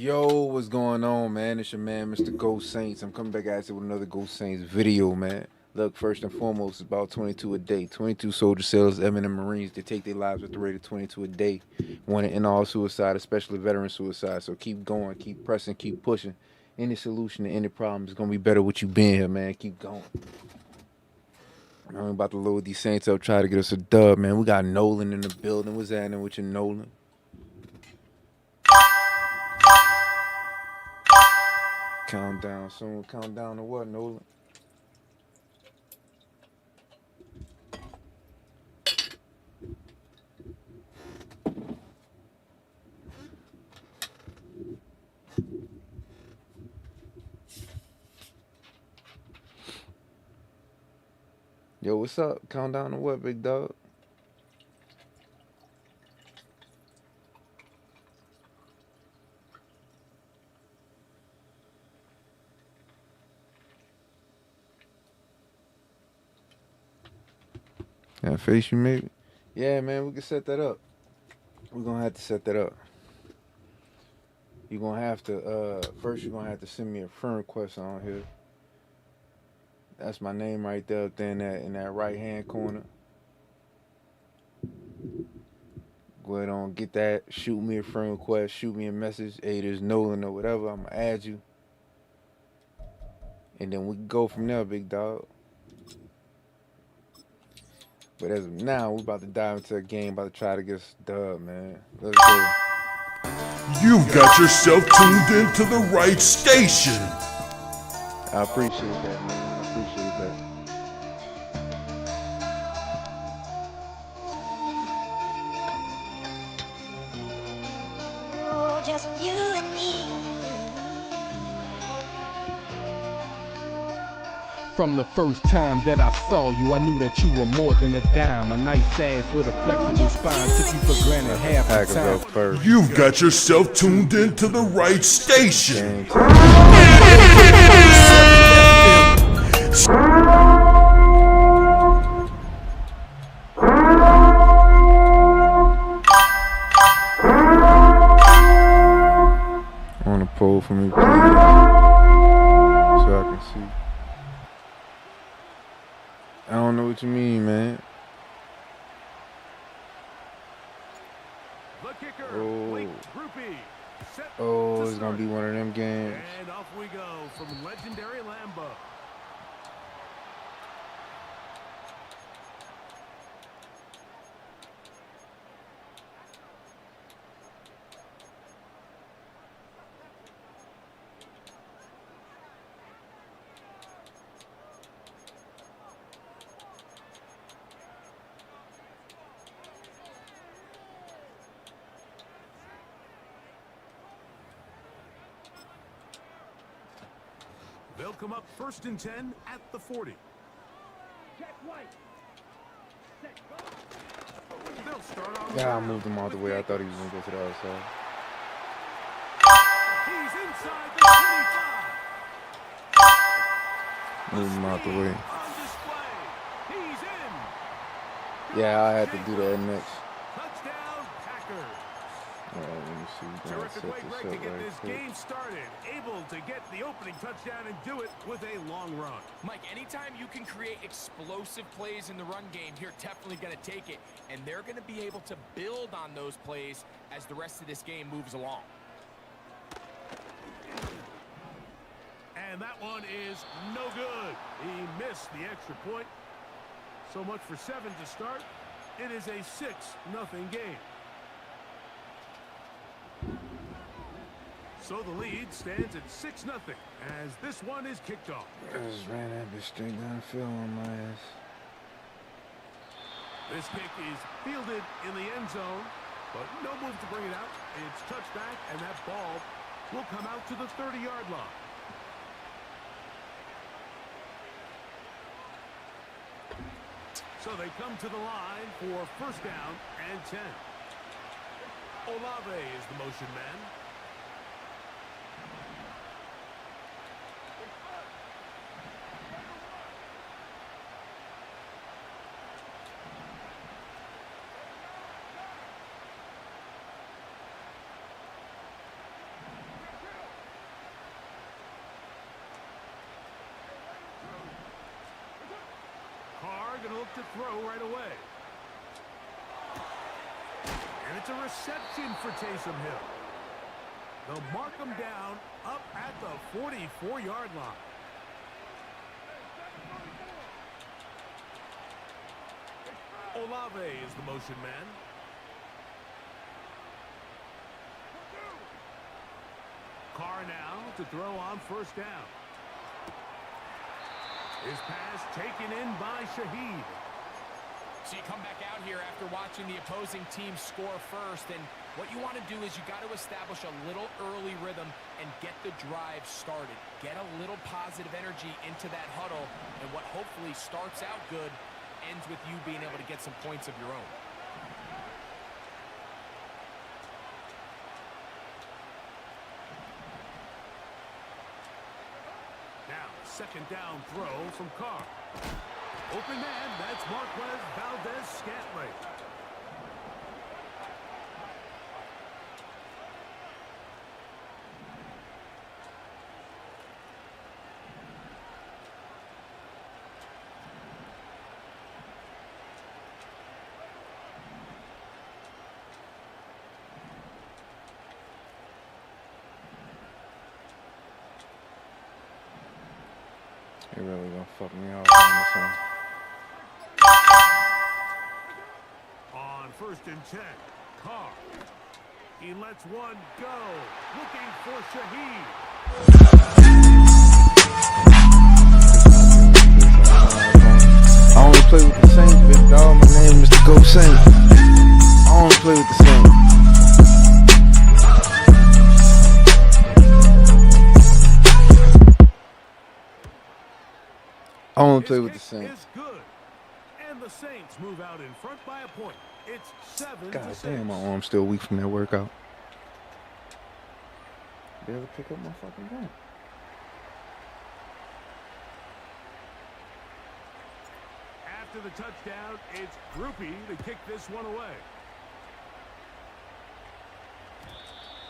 Yo, what's going on, man? It's your man, Mr. Ghost Saints. I'm coming back at you with another Ghost Saints video, man. Look, first and foremost, it's about 22 a day. 22 soldier sailors, airmen, and Marines. They take their lives at the rate of 22 a day. Want to end all suicide, especially veteran suicide. So keep going, keep pressing, keep pushing. Any solution to any problem is going to be better with you being here, man. Keep going. I'm about to load these Saints up, try to get us a dub, man. We got Nolan in the building. What's happening with you, Nolan? Countdown soon. Countdown to what, Nolan? Yo, what's up? Countdown to what, big dog? Can I face you, maybe? Yeah, man, we can set that up. We're gonna have to set that up. You're gonna have to first you're gonna have to send me a friend request on here. That's my name right there up there in that right hand corner. Go ahead on, get that. Shoot me a friend request. Shoot me a message. Hey, there's Nolan or whatever. I'm gonna add you, and then we can go from there, big dog. But as of now, we about to dive into a game. About to try to get us a dub, man. Let's go. You've got yourself tuned into the right station. I appreciate that, man. I appreciate that. Oh, just you and me. From the first time that I saw you, I knew that you were more than a dime. A nice ass with a flexible spine, took you for granted half the Packers time. up first. You've got yourself tuned into the right station. Game time. On the pole for me, please, so I can see. I don't know what you mean, man. The kicker, Oh. Blake Groupie, set Oh, to it's gonna start. be one of them games. And off we go from legendary Lambeau. They'll come up 1st and 10 at the 40. They'll start on the Yeah, I ground moved him out the with way. I Jacobs. thought he was gonna go to the other side. He's inside the 25. Move him out the way. On display. He's in. Yeah, I had to do that next. Touchdown, Packers. Let me see. We're gonna Terrific set way, this Greg, to up get right this quick. game started. Able to get the opening touchdown and do it with a long run. Mike, anytime you can create explosive plays in the run game, you're definitely going to take it. And they're going to be able to build on those plays as the rest of this game moves along. And that one is no good. He missed the extra point. So much for 7 to start. It is a 6-0 game. So the lead stands at 6-0 as this one is kicked off. I just ran that bitch straight downfield on my ass. This kick is fielded in the end zone, but no move to bring it out. It's touched back, and that ball will come out to the 30-yard line. So they come to the line for 1st down and 10. Olave is the motion man. Carr going to look to throw right away. And it's a reception for Taysom Hill. They'll mark him down up at the 44-yard line. Olave is the motion man. Carr now to throw on 1st down. His pass taken in by Shaheed. So you come back out here after watching the opposing team score first, and what you want to do is you got to establish a little early rhythm and get the drive started. Get a little positive energy into that huddle, and what hopefully starts out good ends with you being able to get some points of your own. Now, 2nd down throw from Carr. Open man, that's Marquez Valdez-Scantling. He really gonna fuck me off on this one. On 1st and 10, Carr. He lets one go. Looking for Shaheed. I only play with the Saints, big dog. My name is the Go Saint. I only play with the Saints. I only play with the Saints. Is good. And the Saints move out in front by a point. It's 7-6. God damn, my arm's still weak from that workout. Barely pick up my fucking gun. After the touchdown, it's Groupie to kick this one away.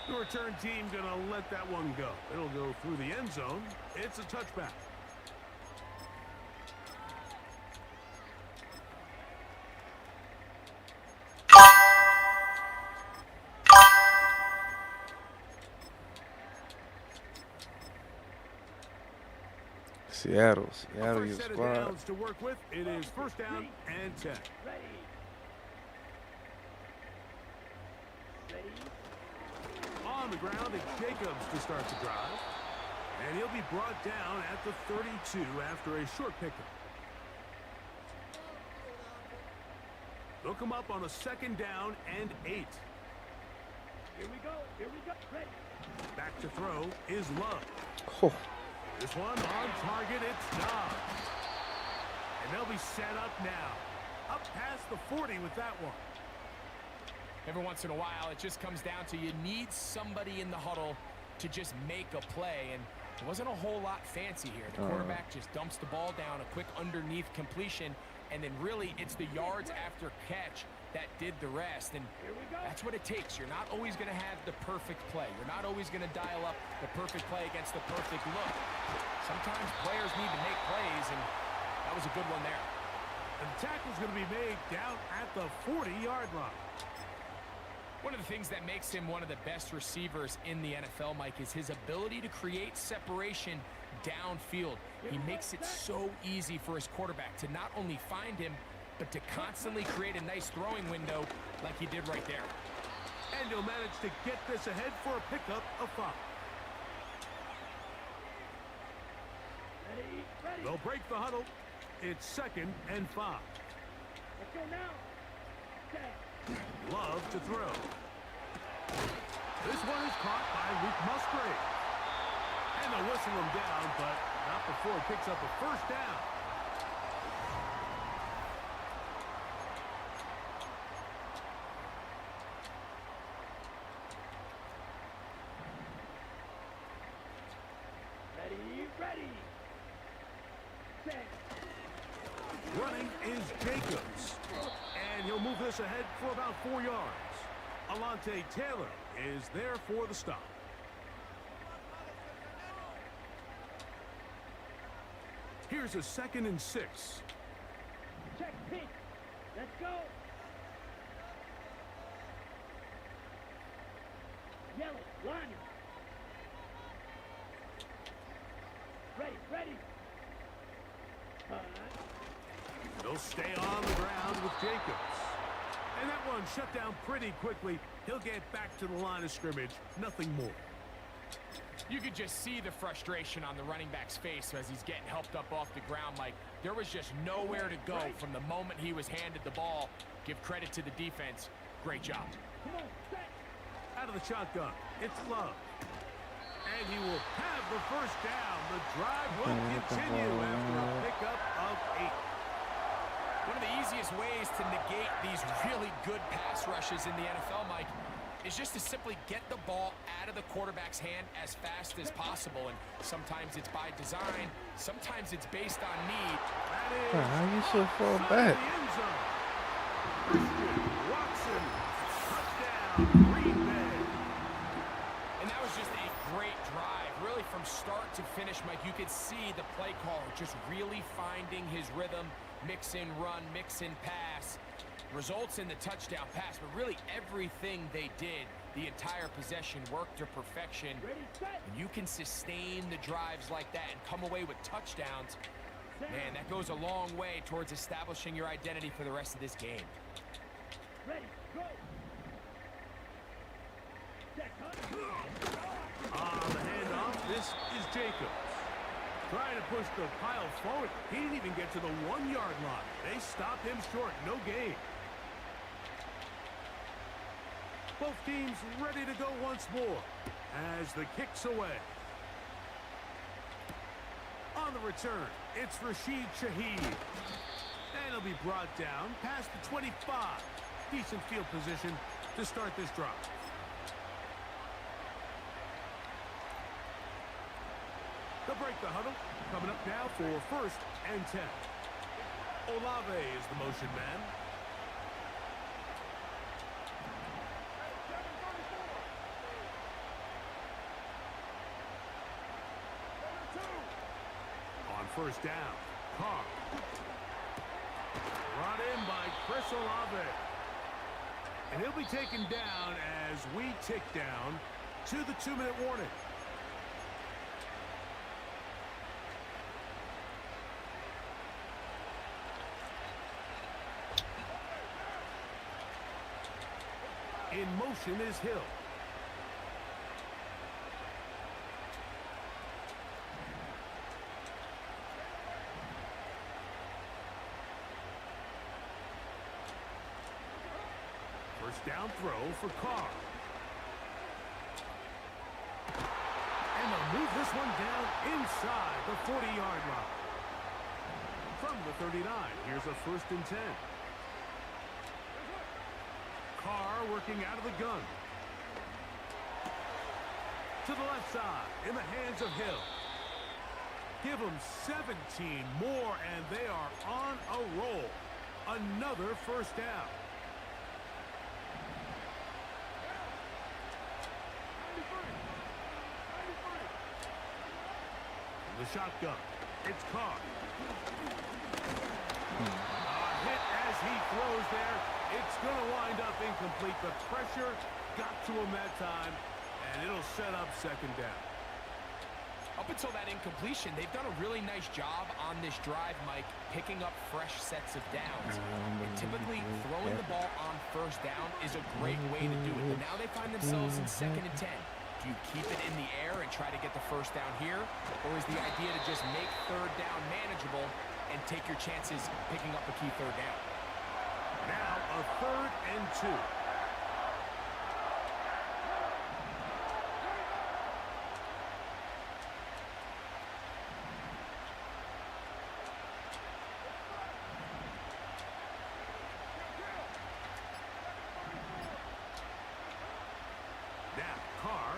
The return team gonna let that one go. It'll go through the end zone. It's a touchback. Seattle, First your set of squad. downs to work with. It is 1st down and 10. On the ground, it's Jacobs to start the drive. And he'll be brought down at the 32 after a short pickup. They'll come up on a 2nd down and 8. Here we go. Ready. Back to throw is Love. Oh, This one on target, it's Dobbs. And they'll be set up now. Up past the 40 with that one. Every once in a while, it just comes down to you need somebody in the huddle to just make a play. And it wasn't a whole lot fancy here. The quarterback just dumps the ball down, a quick underneath completion, and then really it's the yards after catch that did the rest. And that's what it takes. You're not always going to have the perfect play. You're not always going to dial up the perfect play against the perfect look. Sometimes players need to make plays, and that was a good one there. And the tackle's going to be made down at the 40-yard line. One of the things that makes him one of the best receivers in the NFL, Mike, is his ability to create separation downfield. He makes it so easy for his quarterback to not only find him, but to constantly create a nice throwing window like he did right there. And he'll manage to get this ahead for a pickup of 5. Ready. They'll break the huddle. It's 2nd and 5. Let's go now. Love to throw. This one is caught by Luke Musgrave. And they'll whistle him down, but not before he picks up a 1st down. Ready. Set. Running is Jacobs. And he'll move this ahead for about 4 yards. Alante Taylor is there for the stop. Here's a 2nd and 6. Check pitch. Let's go. Yellow. Line. Ready. They'll stay on the ground with Jacobs. And that one shut down pretty quickly. He'll get back to the line of scrimmage. Nothing more. You could just see the frustration on the running back's face as he's getting helped up off the ground, Mike. There was just nowhere to go from the moment he was handed the ball. Give credit to the defense. Great job. Come on. Set. Out of the shotgun, it's Love. And he will have the 1st down. The drive will continue after a pickup of 8. One of the easiest ways to negate these really good pass rushes in the NFL, Mike, is just to simply get the ball out of the quarterback's hand as fast as possible. And sometimes it's by design, sometimes it's based on need. That is how you so far outside back? the end zone. Christian Watson, touchdown, Green Bay. And that was just a great drive, really from start to finish, Mike. You could see the play caller just really finding his rhythm, mix in run, mix in pass. Results in the touchdown pass, but really everything they did, the entire possession worked to perfection. Ready, set. When you can sustain the drives like that and come away with touchdowns, man, that goes a long way towards establishing your identity for the rest of this game. Ready, go. Check, huh? On the handoff, this is Jacobs. Trying to push the pile forward. He didn't even get to the 1-yard line. They stopped him short. No gain. Both teams ready to go once more as the kick's away. On the return, it's Rashid Shaheed. And he'll be brought down past the 25. Decent field position to start this drive. They'll break the huddle. Coming up now for 1st and 10. Olave is the motion man. On 1st down, Carr. Brought in by Chris Olave. And he'll be taken down as we tick down to the 2-minute warning. In motion is Hill. First down throw for Carr. And they'll move this one down inside the 40-yard line. From the 39, here's a 1st and 10. Carr working out of the gun. To the left side, in the hands of Hill. Give them 17 more, and they are on a roll. Another 1st down. The shotgun. It's Carr. A hit as he throws there. It's going to wind up incomplete. The pressure got to him that time, and it'll set up 2nd down. Up until that incompletion, they've done a really nice job on this drive, Mike, picking up fresh sets of downs. And typically, throwing the ball on 1st down is a great way to do it. But now they find themselves in 2nd and 10. Do you keep it in the air and try to get the 1st down here? Or is the idea to just make 3rd down manageable and take your chances picking up a key 3rd down? Now a 3rd and 2. Now Carr.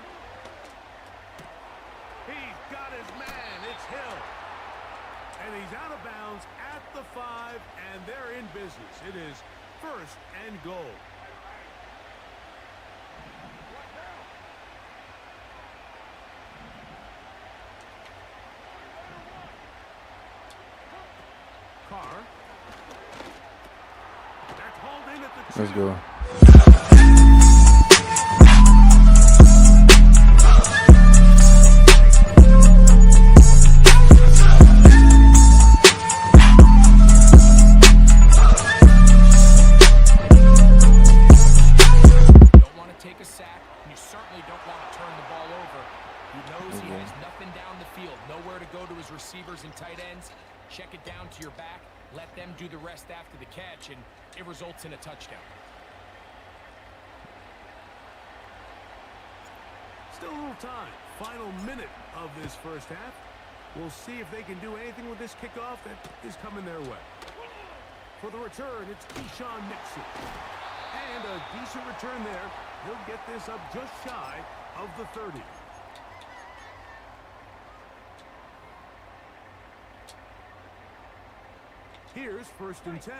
He's got his man. It's Hill. And he's out of bounds at the 5, and they're in business. It is 1st and goal. Carr. That's hauled in at the 2. Let's go. Receivers and tight ends, check it down to your back, let them do the rest after the catch, and it results in a touchdown. Still a little time. Final minute of this 1st half. We'll see if they can do anything with this kickoff that is coming their way. For the return, it's Keyshawn Nixon. And a decent return there. He'll get this up just shy of the 30. Here's 1st and 10.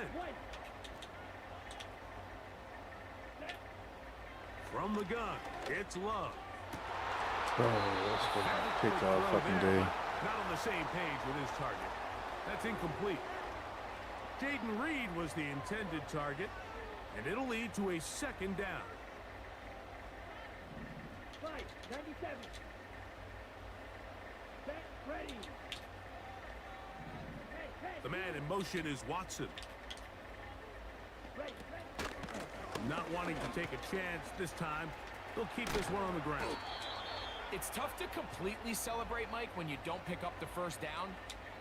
From the gun, it's Love. Oh, that's the pick all fucking day. Not on the same page with his target. That's incomplete. Jaden Reed was the intended target. And it'll lead to a second down. Fight, 97. Set, ready. The man in motion is Watson. Ready, ready. Not wanting to take a chance this time, they'll keep this one on the ground. It's tough to completely celebrate, Mike, when you don't pick up the first down,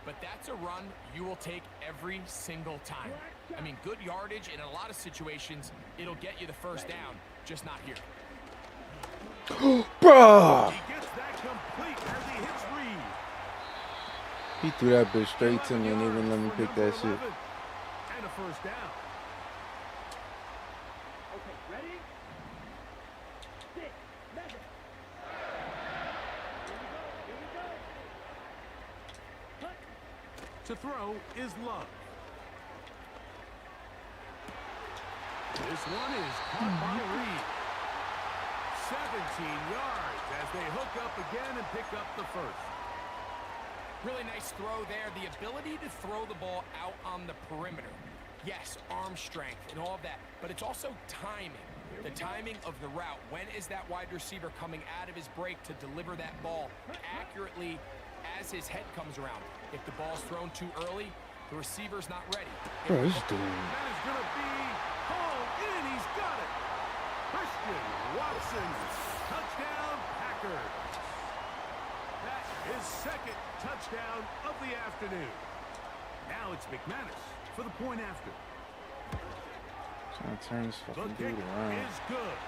but that's a run you will take every single time. I mean, good yardage, and in a lot of situations, it'll get you the first down, just not here. Bruh! He gets that complete as he hits Reed. He threw that bitch straight to me and they wouldn't let me pick that shit. And a first down. Okay, ready? 6, 7. Here we go. Cut. To throw is Love. This one is caught by Reed. 17 yards as they hook up again and pick up the first. Really nice throw there. The ability to throw the ball out on the perimeter. Yes, arm strength and all of that, but it's also timing. The timing of the route. When is that wide receiver coming out of his break to deliver that ball accurately as his head comes around? If the ball's thrown too early, the receiver's not ready. Bro, this dude. That is going to be hauled in. He's got it. Christian Watson. Touchdown, Packers. That is second touchdown of the afternoon. Now it's McManus for the point after. Trying to turn this The fucking kick dude around. is good.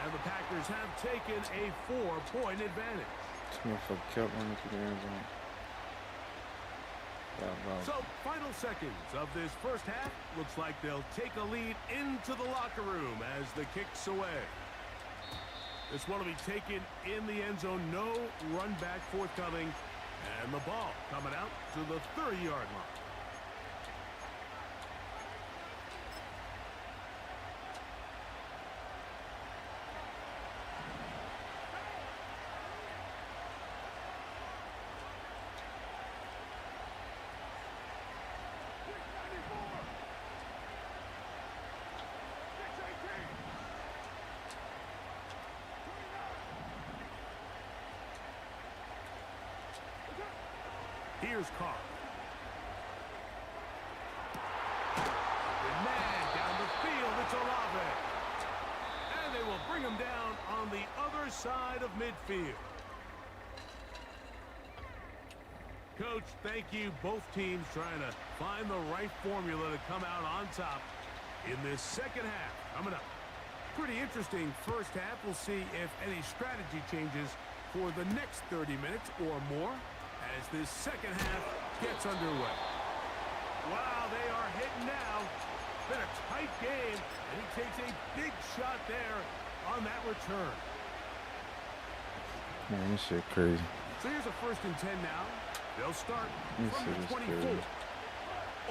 And the Packers have taken a 4-point advantage. This motherfucker kept running through the end zone. So, final seconds of this first half. Looks like they'll take a lead into the locker room as the kick's away. This one will be taken in the end zone. No run back forthcoming. And the ball coming out to the 30-yard line. Here's Carr. And man, down the field, it's Olave. And they will bring him down on the other side of midfield. Coach, thank you. Both teams trying to find the right formula to come out on top in this second half. Coming up. Pretty interesting first half. We'll see if any strategy changes for the next 30 minutes or more as this second half gets underway. Wow, they are hitting now. Been a tight game, and he takes a big shot there on that return. Man, this shit crazy. So here's a 1st and 10 now. They'll start This from shit the is 24. crazy.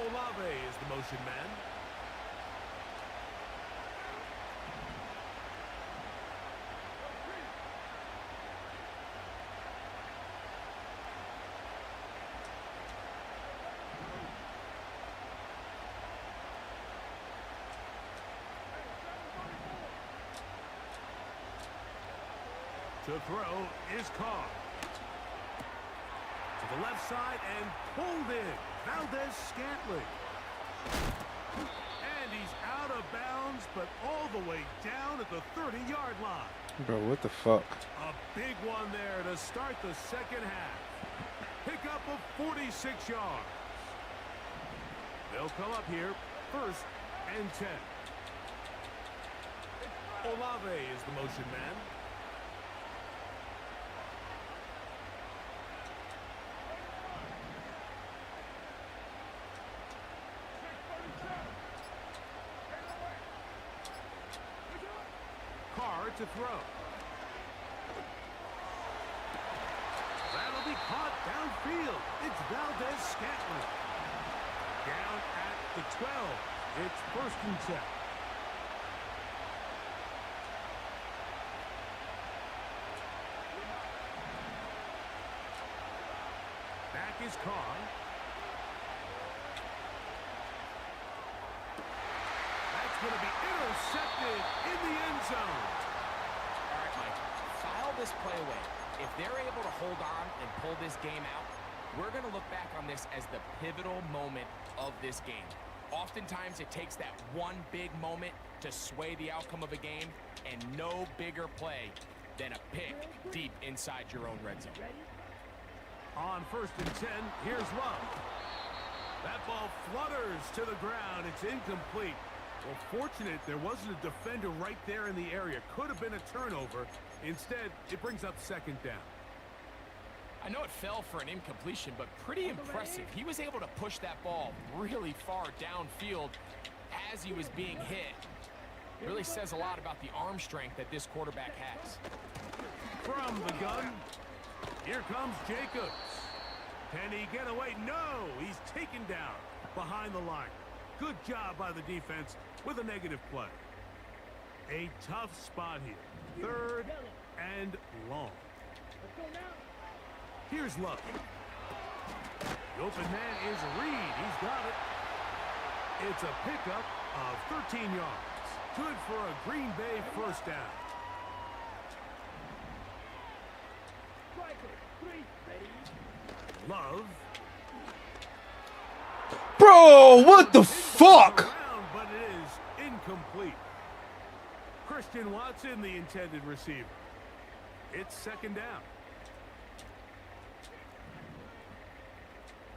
Olave is the motion man. To throw is Carr. To the left side and pulled in. Valdez-Scantling. And he's out of bounds, but all the way down at the 30-yard line. Bro, what the fuck? A big one there to start the second half. Pick up of 46 yards. They'll come up here 1st and 10. Olave is the motion man. Carr to throw. That'll be caught downfield. It's Valdez-Scantling. Down at the 12. It's 1st and 10. Back is Carr. That's going to be intercepted in the end zone. All right, Mike, file this play away. If they're able to hold on and pull this game out, we're going to look back on this as the pivotal moment of this game. Oftentimes, it takes that one big moment to sway the outcome of a game, and no bigger play than a pick deep inside your own red zone. On 1st and 10, here's Love. That ball flutters to the ground. It's incomplete. Well, fortunate there wasn't a defender right there in the area. Could have been a turnover. Instead, it brings up 2nd down. I know it fell for an incompletion, but pretty impressive. He was able to push that ball really far downfield as he was being hit. Really says a lot about the arm strength that this quarterback has. From the gun, here comes Jacobs. Can he get away? No, he's taken down behind the line. Good job by the defense with a negative play. A tough spot here. 3rd and long. Let's go now. Here's Love. The open man is Reed. He's got it. It's a pickup of 13 yards. Good for a Green Bay 1st down. Striker, 3, ready. Love. Bro, what the fuck? Around, but it is incomplete. Christian Watson, the intended receiver. It's 2nd down.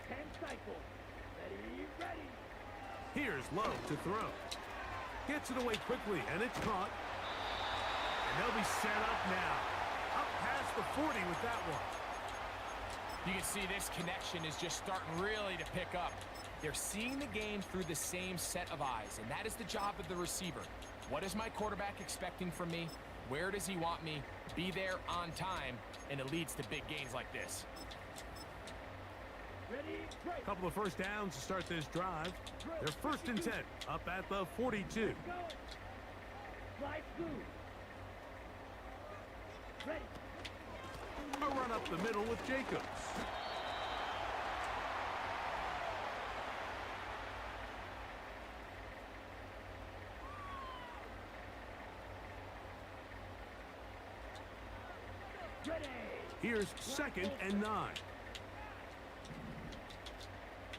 10 cycles. Ready. Here's Love to throw. Gets it away quickly, and it's caught. And they'll be set up now. Up past the 40 with that one. You can see this connection is just starting really to pick up. They're seeing the game through the same set of eyes, and that is the job of the receiver. What is my quarterback expecting from me? Where does he want me? Be there on time, and it leads to big gains like this. A couple of 1st downs to start this drive. They're 1st and 10, up at the 42. Go. Slide through. Ready. A run up the middle with Jacobs. Ready. Here's 2nd and 9.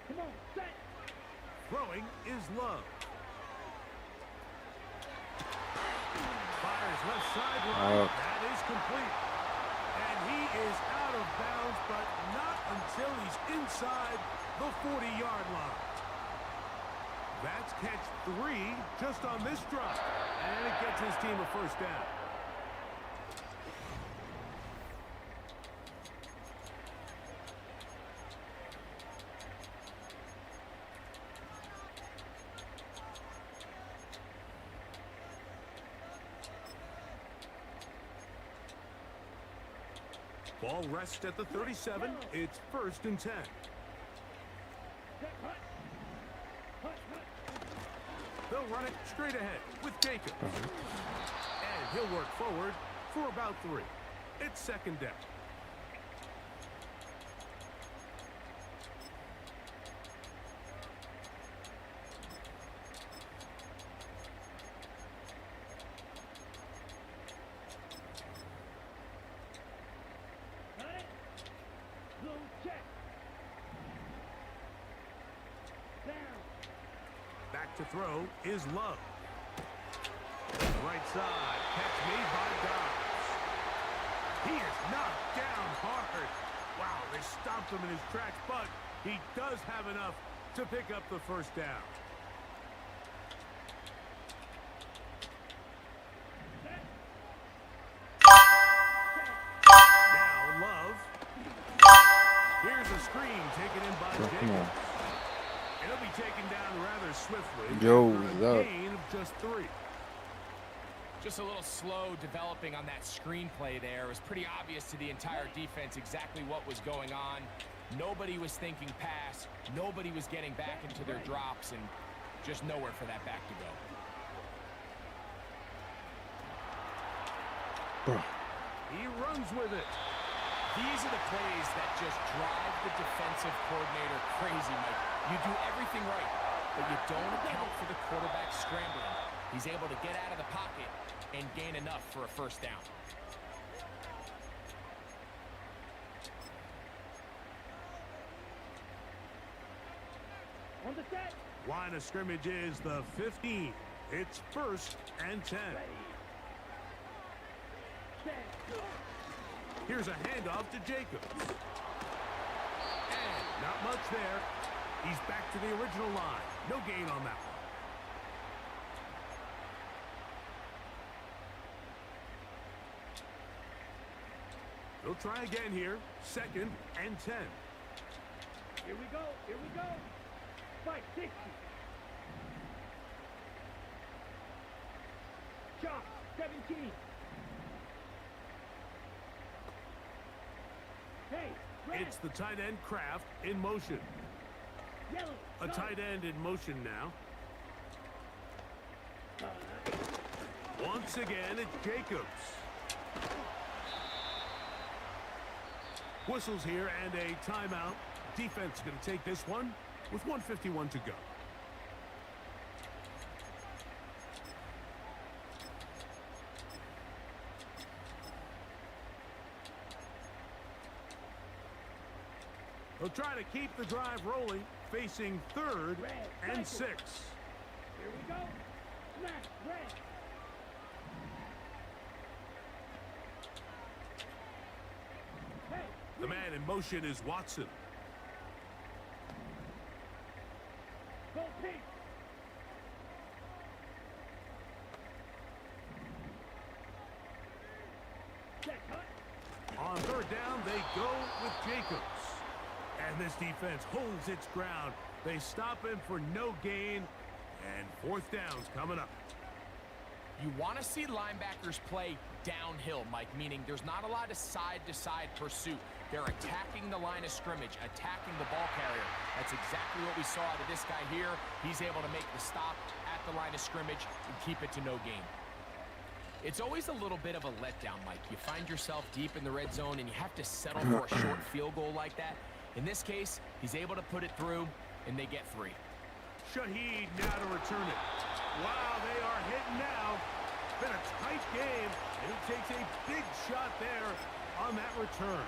Come on, set. Throwing is Love. Fires left sideline. That is complete. And he is out of bounds, but not until he's inside the 40-yard line. That's catch 3 just on this drive. And it gets his team a 1st down. Ball rests at the 37. It's 1st and 10. They'll run it straight ahead with Jacobs. And he'll work forward for about 3. It's 2nd down. Back to throw is Love. Right side, catch made by Dobbs. He is knocked down hard. Wow, they stopped him in his tracks, but he does have enough to pick up the 1st down. Now Love. Here's a screen taken in by Jacobs. It'll be taken down rather swiftly. Yo, for a gain of just 3. Just a little slow developing on that screenplay there. It was pretty obvious to the entire defense exactly what was going on. Nobody was thinking pass. Nobody was getting back into their drops, and just nowhere for that back to go. He runs with it. These are the plays that just drive the defensive coordinator crazy, Mike. You do everything right, but you don't account for the quarterback scrambling. He's able to get out of the pocket and gain enough for a first down. On the set. Line of scrimmage is the 15. It's 1st and 10. Set. Here's a handoff to Jacobs. And not much there. He's back to the original line. No gain on that one. They'll try again here. 2nd and 10. Here we go. Here we go. 560. Chop. 17. Hey, red. It's the tight end Kraft in motion. Yellow. A go. tight end in motion now. Once again, it's Jacobs. Whistles here and a timeout. Defense going to take this one with 1:51 to go. They'll try to keep the drive rolling, facing 3rd and 6. Here we go. Smash. Red. Hey. The man in motion is Watson. Go pink. Set cut. On 3rd down, they go with Jacobs. And this defense holds its ground. They stop him for no gain. And 4th down's coming up. You want to see linebackers play downhill, Mike, meaning there's not a lot of side-to-side pursuit. They're attacking the line of scrimmage, attacking the ball carrier. That's exactly what we saw out of this guy here. He's able to make the stop at the line of scrimmage and keep it to no gain. It's always a little bit of a letdown, Mike. You find yourself deep in the red zone and you have to settle for a short field goal like that. In this case, he's able to put it through, and they get 3. Shaheed now to return it. Wow, they are hitting now. Been a tight game, and he takes a big shot there on that return.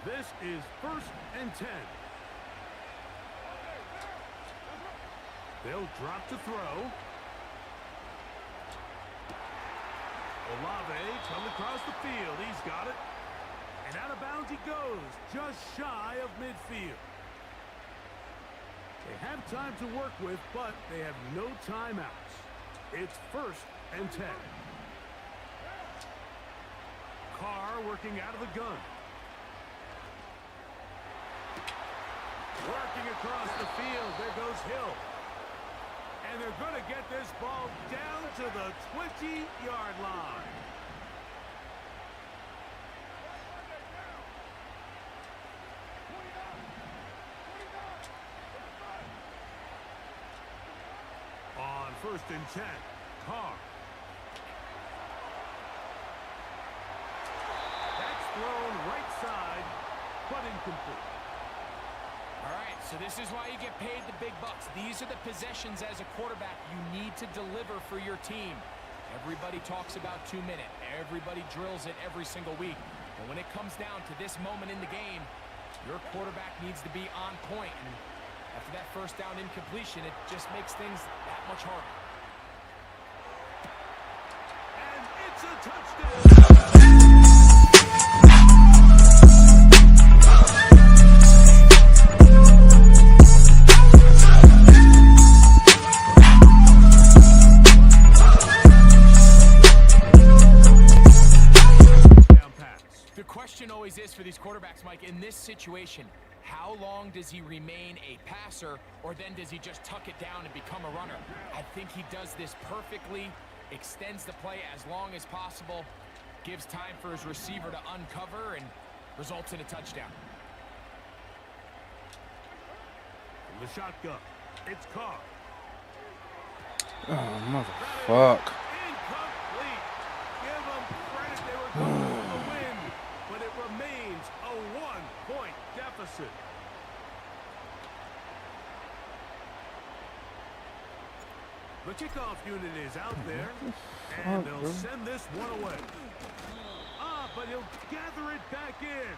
This is 1st and 10. They'll drop to throw. Olave coming across the field. He's got it. And out of bounds he goes, just shy of midfield. They have time to work with, but they have no timeouts. It's 1st and 10. Carr working out of the gun. Working across the field. There goes Hill. And they're going to get this ball down to the 20-yard line. On 1st and 10, Carr. That's thrown right side, but incomplete. All right, so this is why you get paid the big bucks. These are the possessions as a quarterback you need to deliver for your team. Everybody talks about 2 minute. Everybody drills it every single week. But when it comes down to this moment in the game, your quarterback needs to be on point. And after that first down incompletion, it just makes things that much harder. And it's a touchdown. The question always is for these quarterbacks, Mike, in this situation, how long does he remain a passer, or then does he just tuck it down and become a runner? I think he does this perfectly, extends the play as long as possible, gives time for his receiver to uncover, and results in a touchdown. From the shotgun, it's Carr. Oh, motherfuck. Incomplete. Give them credit. They were going for the win, but it remains a 1-point deficit. The kickoff unit is out there, and they'll send this one away. But he'll gather it back in.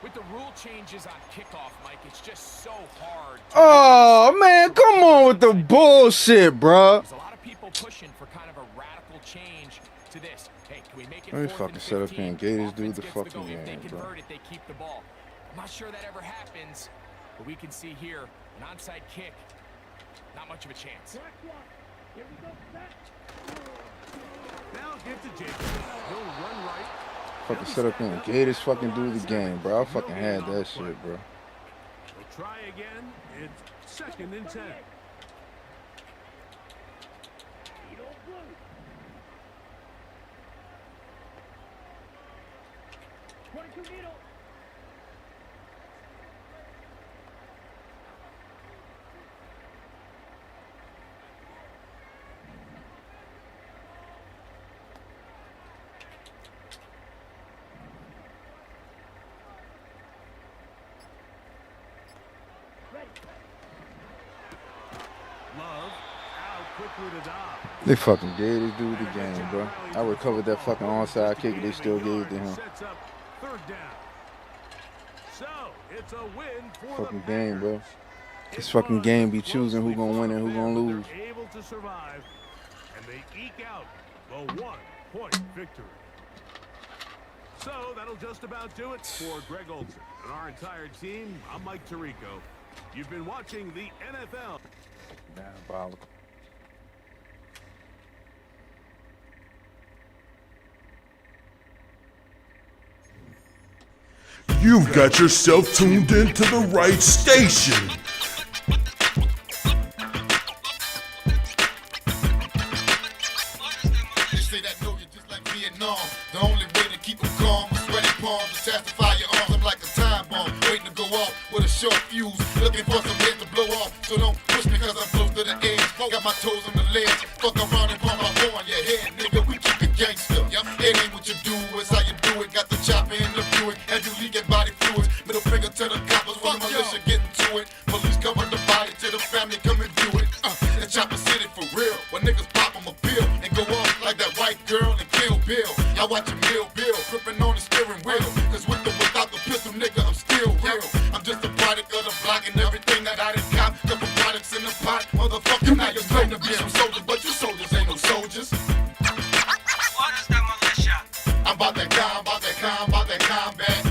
With the rule changes on kickoff, Mike, it's just so hard. Oh, man, come on with the bullshit, bro. There's a lot of people pushing for kind of a radical change to this. Hey, can we make it Let me 4th fucking and set up 15? here and gate this dude Offense the gets fucking go. If they game, bro. convert it, they keep the ball. I'm not sure that ever happens, but we can see here an onside kick. Not much of a chance. Here we go. Set. Now give to Jacob. He'll run right. Fucking set up here and gate this fucking dude the game, bro. I fucking had that shit, bro. We'll try again. It's 2nd and 10. Love out quickly to Dobb. They fucking gave this dude the game, bro. I recovered that fucking onside kick. They still gave it to him. Sets up 3rd down. So it's a win for Fucking the game, bro. Packers. This fucking game be choosing who gonna win and who gonna lose. They're able to survive, and they eke out the 1-point victory. So that'll just about do it for Greg Olson and our entire team. I'm Mike Tirico. You've been watching the NFL. Diabolical. You've got yourself tuned into the right station. They say that know you just like Vietnam. The only way to keep them calm is sweaty palms, attach the firearms. I'm like a time bomb, waiting to go off with a short fuse. Looking for some head to blow off, so don't push me cause I'm close to the edge. Got my toes on the ledge, fuck around and bump my horn. Your head, nigga, we keep it gangster. It ain't what you do, it's how you do it. Got the chopper in the Buick, and you leaking body fluids. Middle finger to the coppers when the militia getting to it. Police cover the body till the family come and view it. And Chopper City for real, when niggas pop 'em a pill and go off like that white girl and Kill Bill. Y'all watching Bill gripping on the steering wheel. Cause with or without the pistol, nigga, I'm still real. I'm just a product of the block and everything that I done cop. Couple products in the pot, motherfucking niggas claim to be some soldiers, but you soldiers ain't no soldiers. What is the militia? I'm about that combat.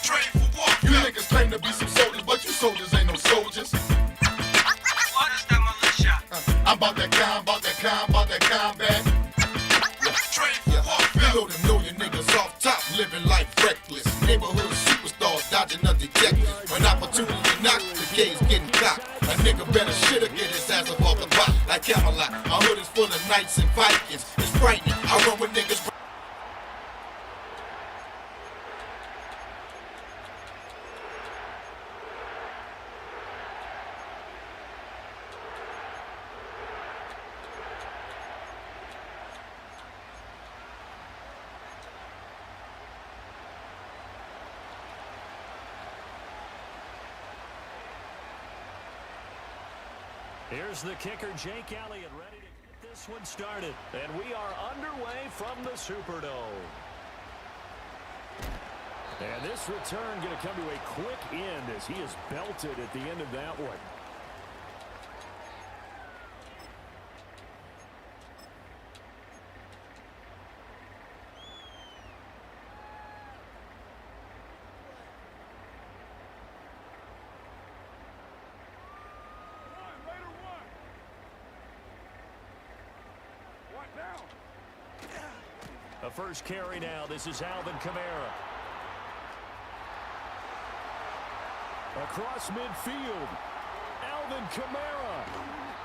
Train for war. You niggas claim to be some soldiers, but you soldiers ain't no soldiers. What is the militia? I'm about that combat. Train for war. Below the million niggas off top, living life reckless. Neighborhood superstars dodging a detective. When opportunity knock, the game's getting cocked. A nigga better shitter get his ass up off the block like Camelot. My hood is full of knights and Vikings. It's frightening. I run with niggas. Here's the kicker, Jake Elliott, ready to get this one started. And we are underway from the Superdome. And this return going to come to a quick end as he is belted at the end of that one. A first carry now. This is Alvin Kamara. Across midfield. Alvin Kamara.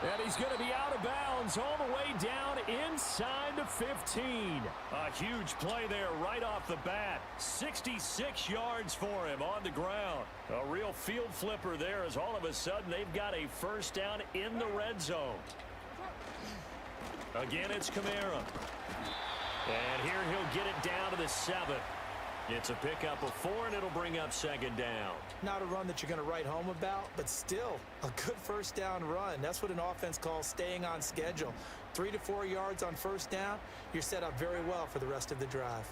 And he's going to be out of bounds all the way down inside the 15. A huge play there right off the bat. 66 yards for him on the ground. A real field flipper there as all of a sudden they've got a first down in the red zone. Again, it's Kamara. And here he'll get it down to the 7. It's a pickup of 4, and it'll bring up 2nd down. Not a run that you're going to write home about, but still a good first down run. That's what an offense calls staying on schedule. 3 to 4 yards on first down, you're set up very well for the rest of the drive.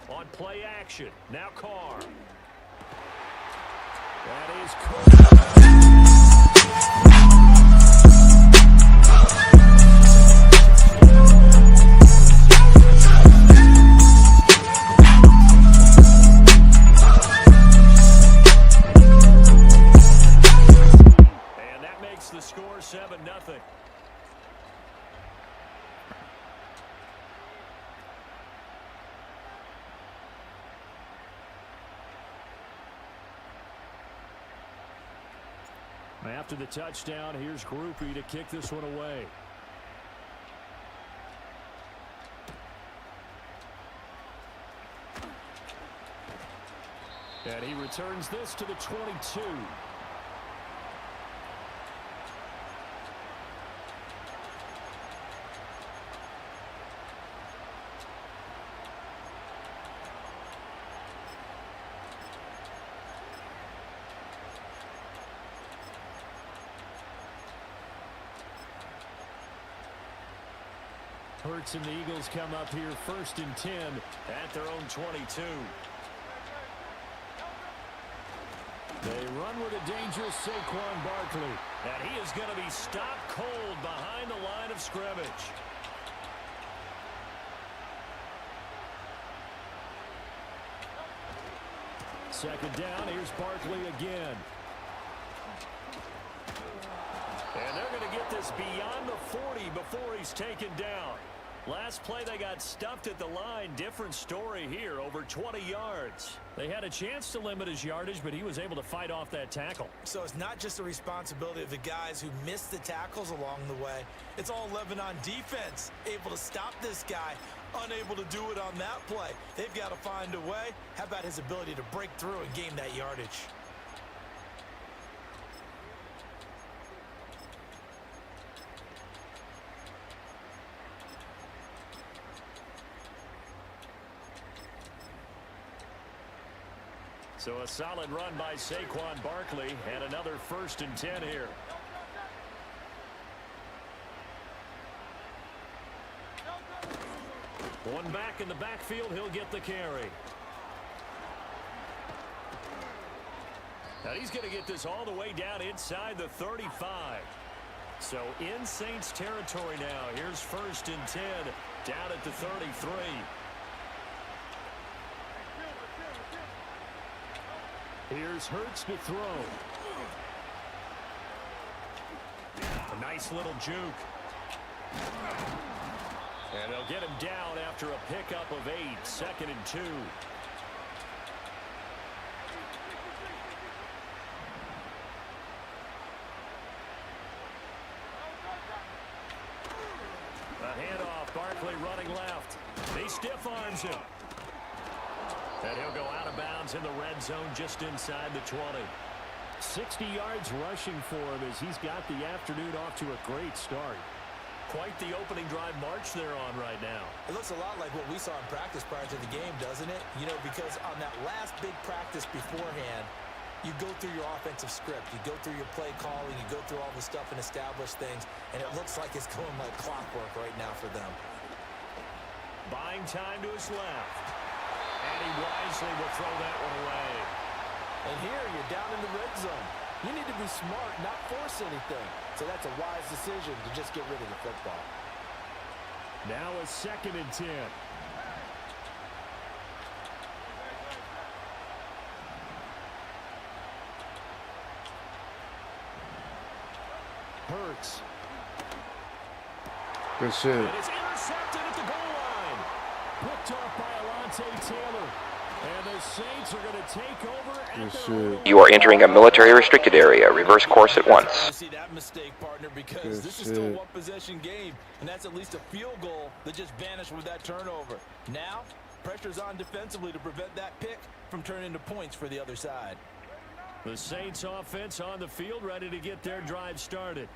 On play action, now Carr. That is Carr. The score 7-0. After the touchdown, here's Groupie to kick this one away. And he returns this to the 22. Hurts and the Eagles come up here 1st and 10 at their own 22. They run with a dangerous Saquon Barkley. And he is going to be stopped cold behind the line of scrimmage. Second down, here's Barkley again. And they're going to get this beyond the 40 before he's taken down. Last play, they got stuffed at the line. Different story here, over 20 yards. They had a chance to limit his yardage, but he was able to fight off that tackle. So it's not just the responsibility of the guys who missed the tackles along the way. It's all 11 on defense, able to stop this guy, unable to do it on that play. They've got to find a way. How about his ability to break through and gain that yardage? So a solid run by Saquon Barkley and another 1st and 10 here. One back in the backfield, he'll get the carry. Now he's going to get this all the way down inside the 35. So in Saints territory now. Here's 1st and 10 down at the 33. Here's Hurts to throw. A nice little juke. And they'll get him down after a pickup of 8. 2nd and 2. A handoff. Barkley running left. He stiff arms him. And he'll go out of bounds in the red zone just inside the 20. 60 yards rushing for him as he's got the afternoon off to a great start. Quite the opening drive march they're on right now. It looks a lot like what we saw in practice prior to the game, doesn't it? You know, because on that last big practice beforehand, you go through your offensive script, you go through your play calling, you go through all the stuff and establish things, and it looks like it's going like clockwork right now for them. Buying time to his left. And he wisely will throw that one away. And here you're down in the red zone. You need to be smart, not force anything. So that's a wise decision to just get rid of the football. Now a 2nd and 10. Hurts. Good shit. It is intercepted at the goal line. Picked off by Alontae Taylor. And the Saints are going to take over at their own. You are entering a military restricted area. Reverse course at once. I see that mistake, partner, because this is still a one-possession game, and that's at least a field goal that just vanished with that turnover. Now, pressure's on defensively to prevent that pick from turning into points for the other side. The Saints offense on the field ready to get their drive started.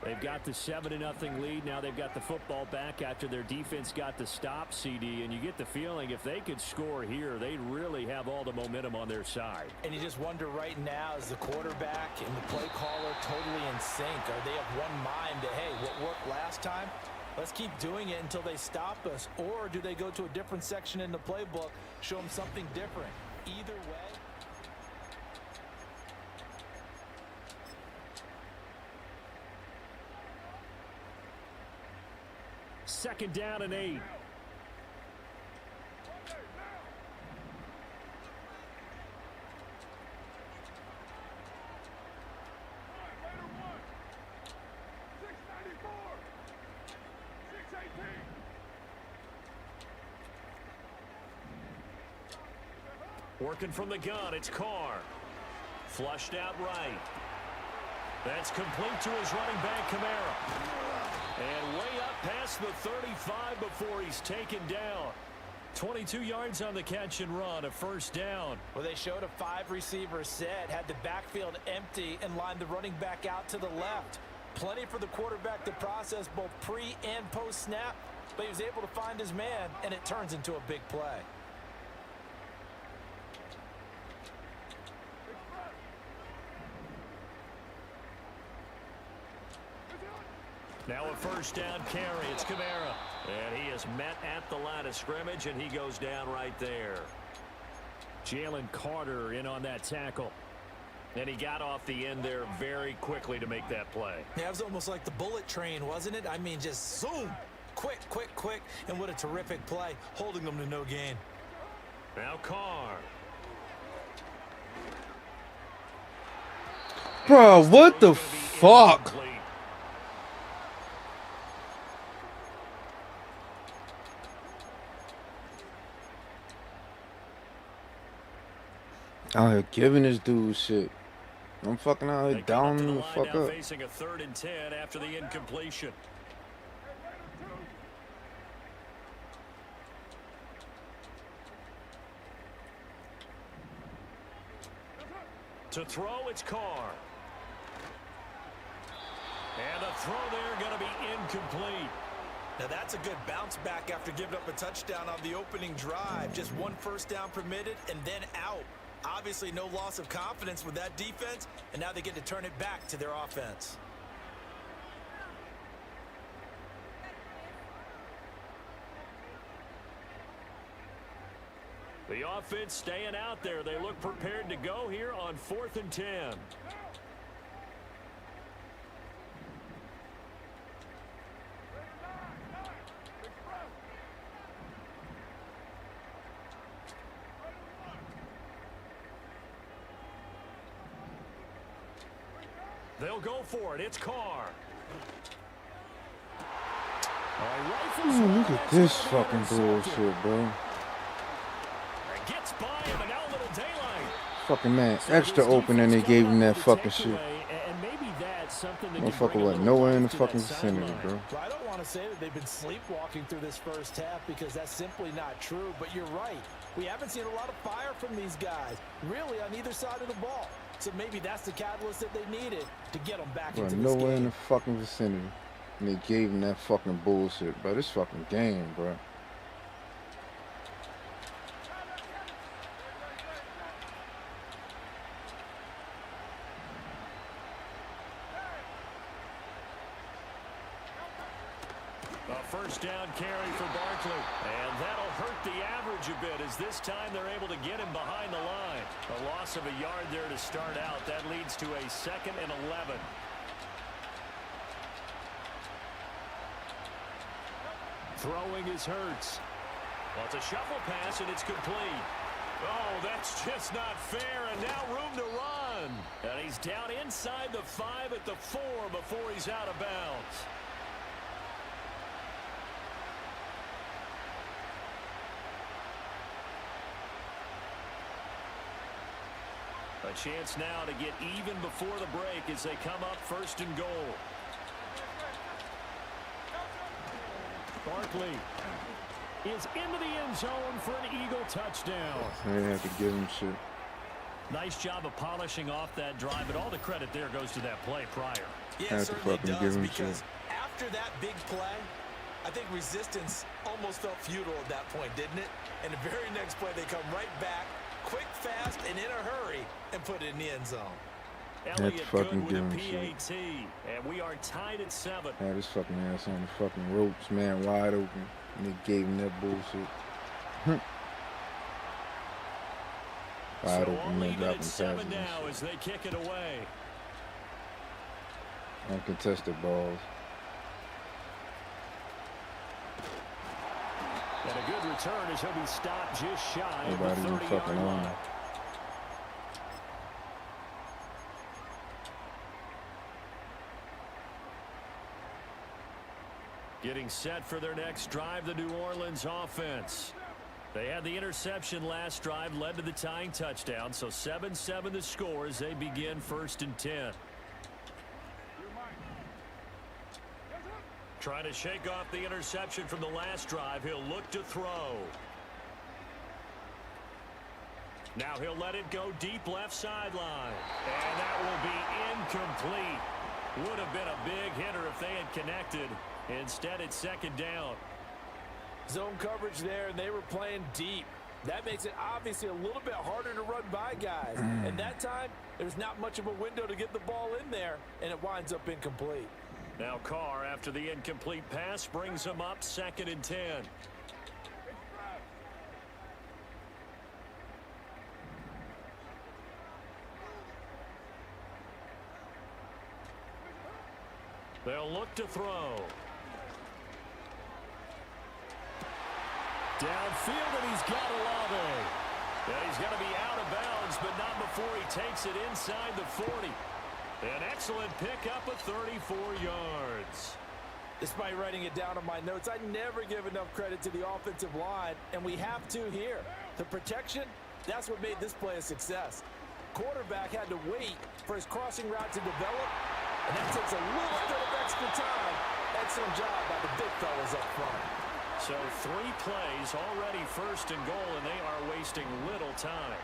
They've got the 7-0 lead. Now they've got the football back after their defense got the stop, CD. And you get the feeling if they could score here, they'd really have all the momentum on their side. And you just wonder right now, is the quarterback and the play caller totally in sync? Are they of one mind that, hey, what worked last time? Let's keep doing it until they stop us. Or do they go to a different section in the playbook, show them something different? Either way. Second down and 8. Working from the gun, it's Carr. Flushed out right. That's complete to his running back, Kamara. And way up past the 35 before he's taken down. 22 yards on the catch and run, a first down. Well, they showed a 5-receiver set, had the backfield empty, and lined the running back out to the left. Plenty for the quarterback to process both pre and post snap, but he was able to find his man, and it turns into a big play. Now a first down carry. It's Kamara. And he is met at the line of scrimmage, and he goes down right there. Jalen Carter in on that tackle. And he got off the end there very quickly to make that play. Yeah, it was almost like the bullet train, wasn't it? I mean, just zoom. Quick, quick, quick. And what a terrific play, holding them to no gain. Now Carr. Bro, what the fuck? Out here giving this dude shit. I'm fucking out here down the fuck up. Facing a 3rd and 10 after the incompletion. To throw, it's Carr. And the throw there going to be incomplete. Now that's a good bounce back after giving up a touchdown on the opening drive. Just one first down permitted and then out. Obviously no loss of confidence with that defense, and now they get to turn it back to their offense. The offense staying out there. They look prepared to go here on 4th and 10. They'll go for it. It's Carr. Ooh, look at this fucking bullshit, bro. Gets by him, and now a little daylight. Fucking man, extra open, and they gave him that fucking shit. And maybe that's something that Motherfucker wasn't nowhere in the fucking vicinity, bro. Well, I don't want to say that they've been sleepwalking through this first half because that's simply not true, but you're right. We haven't seen a lot of fire from these guys, really, on either side of the ball. So maybe that's the catalyst that they needed to get them back into this game. Nowhere in the fucking vicinity. And they gave him that fucking bullshit, bro. This fucking game, bro. A first down carry for Barkley. And that'll hurt the average a bit as this time they're able to get him behind the line. A loss of a yard there to start out. That leads to a 2nd and 11. Throwing is Hurts. Well, it's a shuffle pass, and it's complete. Oh, that's just not fair, and now room to run. And he's down inside the 5 at the 4 before he's out of bounds. A chance now to get even before the break as they come up 1st and goal. Barkley is into the end zone for an Eagle touchdown. They had to give him shit. Nice job of polishing off that drive, but all the credit there goes to that play prior. Yeah, it certainly does, because after that big play, I think resistance almost felt futile at that point, didn't it? And the very next play, they come right back, quick, fast, and in a hurry, and put it in the end zone. Elliott good with a PAT, and we are tied at 7. Had his fucking ass on the fucking ropes, man, wide open. And they gave him that bullshit. Wide open, man, dropping passes. 7 now as they kick it away. Uncontested balls. And a good return as he'll be stopped just shy of the Nobody even fucking 30-yard on. line. Getting set for their next drive, the New Orleans offense. They had the interception last drive, led to the tying touchdown, so 7-7 the score as they begin 1st and 10. Trying to shake off the interception from the last drive. He'll look to throw. Now he'll let it go deep left sideline. And that will be incomplete. Would have been a big hitter if they had connected. Instead, it's 2nd down. Zone coverage there, and they were playing deep. That makes it obviously a little bit harder to run by guys. And that time, there's not much of a window to get the ball in there, and it winds up incomplete. Now Carr, after the incomplete pass, brings him up 2nd and 10. They'll look to throw. Downfield, and he's got Olave. And he's going to be out of bounds, but not before he takes it inside the 40. An excellent pickup of 34 yards. Despite writing it down on my notes, I never give enough credit to the offensive line, and we have to here. The protection, that's what made this play a success. Quarterback had to wait for his crossing route to develop, and that takes a little bit of extra time. Excellent job by the big fellas up front. So 3 plays, already 1st and goal, and they are wasting little time.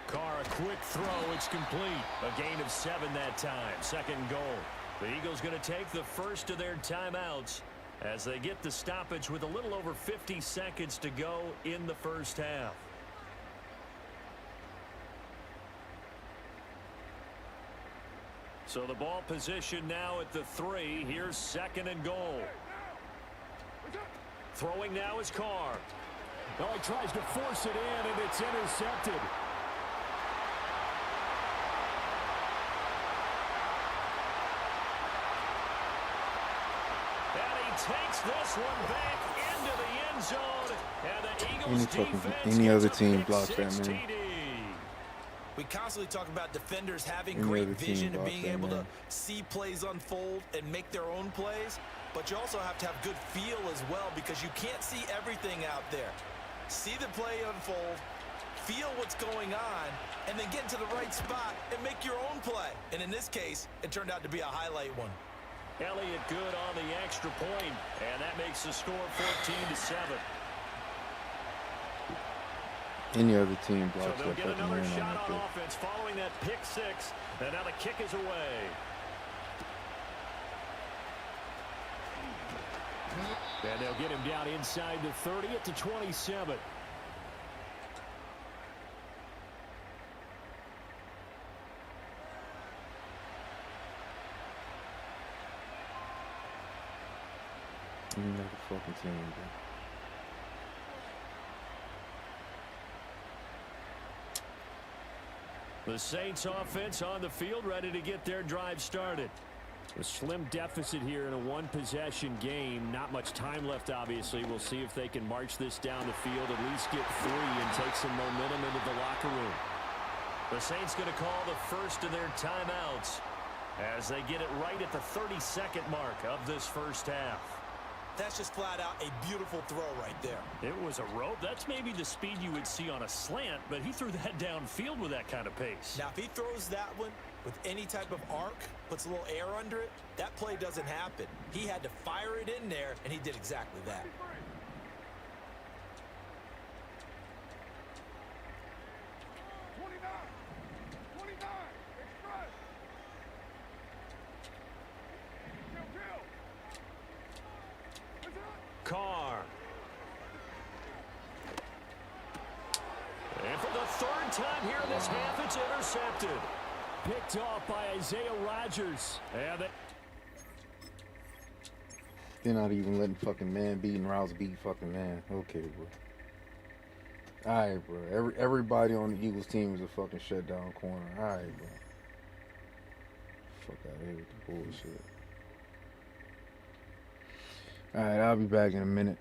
Carr, a quick throw, it's complete. A gain of 7 that time, 2nd goal. The Eagles going to take the first of their timeouts as they get the stoppage with a little over 50 seconds to go in the first half. So the ball position now at the 3. Here's 2nd and goal. Throwing now is Carr. Oh, he tries to force it in, and it's intercepted. And he takes this one back into the end zone. And the Eagles defense any other gets a team pick blocks that, 6 man. TD. We constantly talk about defenders having Any great other team vision and blocks being that, able to man. see plays unfold and make their own plays, but you also have to have good feel as well, because you can't see everything out there. See the play unfold, feel what's going on, and then get into the right spot and make your own play. And in this case, it turned out to be a highlight one. Elliott good on the extra point, and that makes the score 14-7. Any other team So blocks they'll that get fucking another man shot right on there. offense following that pick 6, and now the kick is away. And they'll get him down inside the 30 at the 27. Any other fucking team, bro. The Saints offense on the field, ready to get their drive started. A slim deficit here in a one-possession game. Not much time left, obviously. We'll see if they can march this down the field, at least get 3 and take some momentum into the locker room. The Saints going to call the first of their timeouts as they get it right at the 32nd mark of this first half. That's just flat out a beautiful throw right there. It was a rope. That's maybe the speed you would see on a slant, but he threw that downfield with that kind of pace. Now, if he throws that one with any type of arc, puts a little air under it, that play doesn't happen. He had to fire it in there, and he did exactly that. Carr. And for the third time here in this half, it's intercepted. Picked off by Isaiah Rodgers. And They're not even letting fucking man beat and Rouse beat fucking man. Okay, bro. Alright, bro. Everybody on the Eagles team is a fucking shutdown corner. Alright, bro. Fuck out of here with the bullshit. Alright, I'll be back in a minute.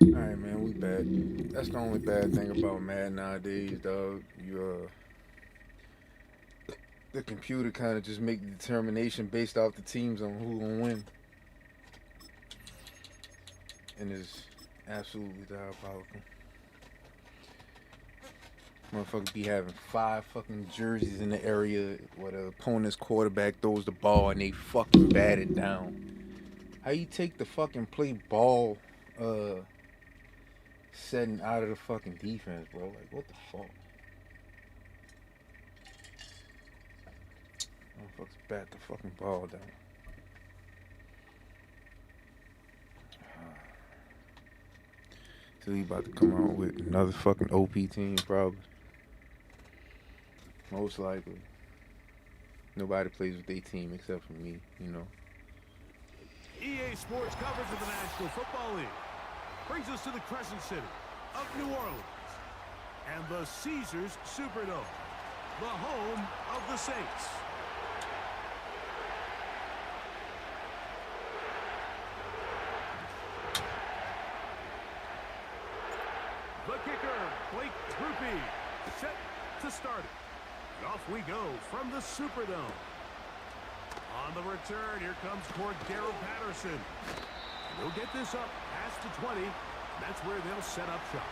Alright, man, we back. That's the only bad thing about Madden nowadays, dog. The computer kind of just make the determination based off the teams on who gonna win, and it's absolutely diabolical. Motherfuckers be having 5 fucking jerseys in the area where the opponent's quarterback throws the ball and they fucking bat it down. How you take the fucking play ball setting out of the fucking defense, bro? Like, what the fuck? Motherfuckers bat the fucking ball down. So he about to come out with another fucking OP team, probably. Most likely. Nobody plays with their team except for me, you know. EA Sports coverage of the National Football League brings us to the Crescent City of New Orleans and the Caesars Superdome, the home of the Saints. The kicker, Blake Rupe, set to start it. And off we go from the Superdome. On the return, here comes Cordero Patterson. They'll get this up past the 20. That's where they'll set up shop.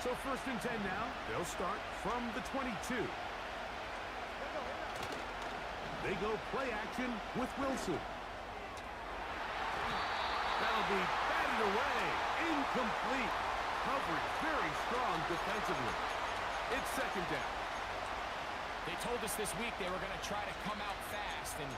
So 1st and 10 now. They'll start from the 22. They go play action with Wilson. That'll be batted away. Incomplete. Coverage very strong defensively. It's 2nd down. They told us this week they were going to try to come out fast, and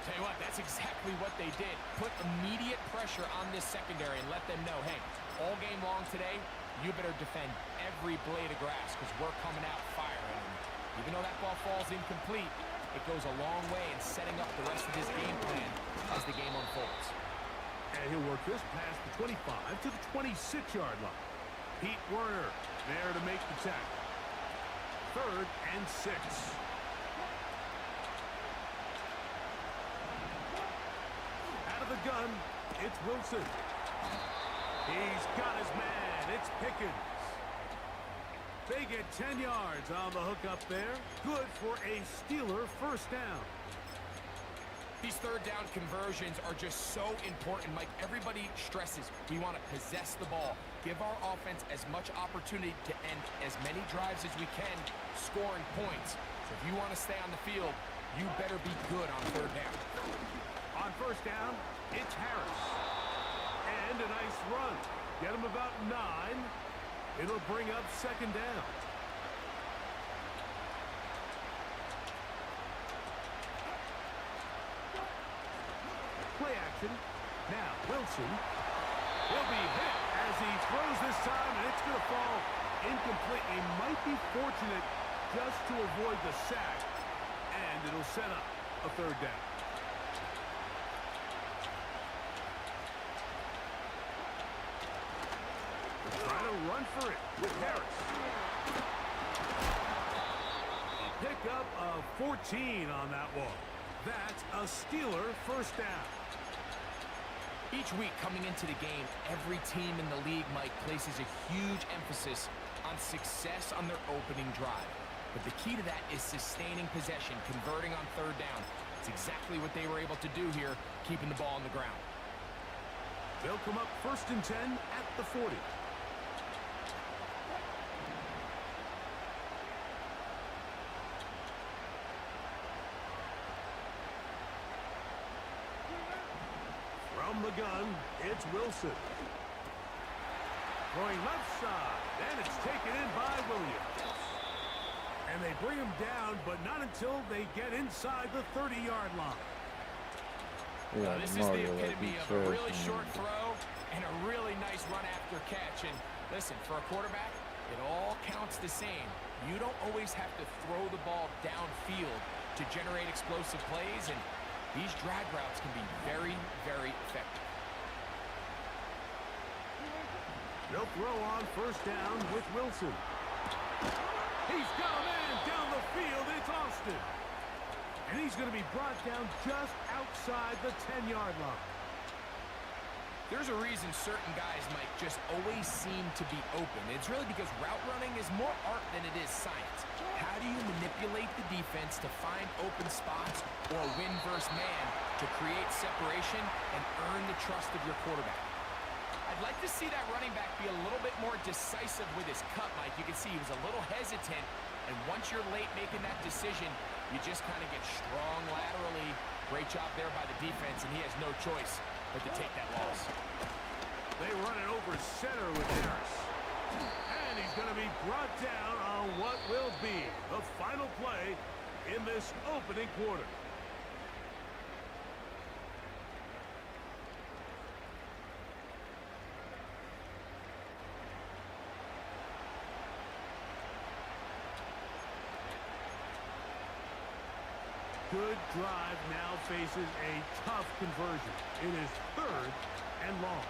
Tell you what, that's exactly what they did. Put immediate pressure on this secondary and let them know, hey, all game long today, you better defend every blade of grass because we're coming out firing. And even though that ball falls incomplete, it goes a long way in setting up the rest of his game plan as the game unfolds. And he'll work this past the 25 to the 26-yard line. Pete Werner there to make the tackle. 3rd and 6. Out of the gun, it's Wilson. He's got his man. It's Pickens. They get 10 yards on the hook up there. Good for a Steeler first down. These third down conversions are just so important, Mike. Everybody stresses we want to possess the ball, give our offense as much opportunity to end as many drives as we can, scoring points. So if you want to stay on the field, you better be good on third down. On first down, it's Harris. And a nice run. Get him about 9. It'll bring up 2nd down. Play action. Now Wilson. He'll be hit as he throws this time, and it's going to fall incomplete. He might be fortunate just to avoid the sack, and it'll set up a 3rd down. Trying to run for it with Harris. A pickup of 14 on that one. That's a Steeler first down. Each week coming into the game, every team in the league, Mike, places a huge emphasis on success on their opening drive. But the key to that is sustaining possession, converting on third down. It's exactly what they were able to do here, keeping the ball on the ground. They'll come up 1st and 10 at the 40. From the gun, it's Wilson. Going left side, and it's taken in by Williams. And they bring him down, but not until they get inside the 30-yard line. Yeah, This is the epitome of a really short throw and a really nice run after catch. And listen, for a quarterback, it all counts the same. You don't always have to throw the ball downfield to generate explosive plays, and these drag routes can be very, very effective. They'll throw on first down with Wilson. He's got a man down the field. It's Austin. And he's going to be brought down just outside the 10-yard line. There's a reason certain guys, Mike, just always seem to be open. It's really because route running is more art than it is science. How do you manipulate the defense to find open spots or win versus man to create separation and earn the trust of your quarterback? I'd like to see that running back be a little bit more decisive with his cut, Mike. You can see he was a little hesitant, and once you're late making that decision, you just kind of get strong laterally. Great job there by the defense, and he has no choice but to take that loss. They run it over center with Harris. And he's going to be brought down on what will be the final play in this opening quarter. Good drive now faces a tough conversion. It is 3rd and long.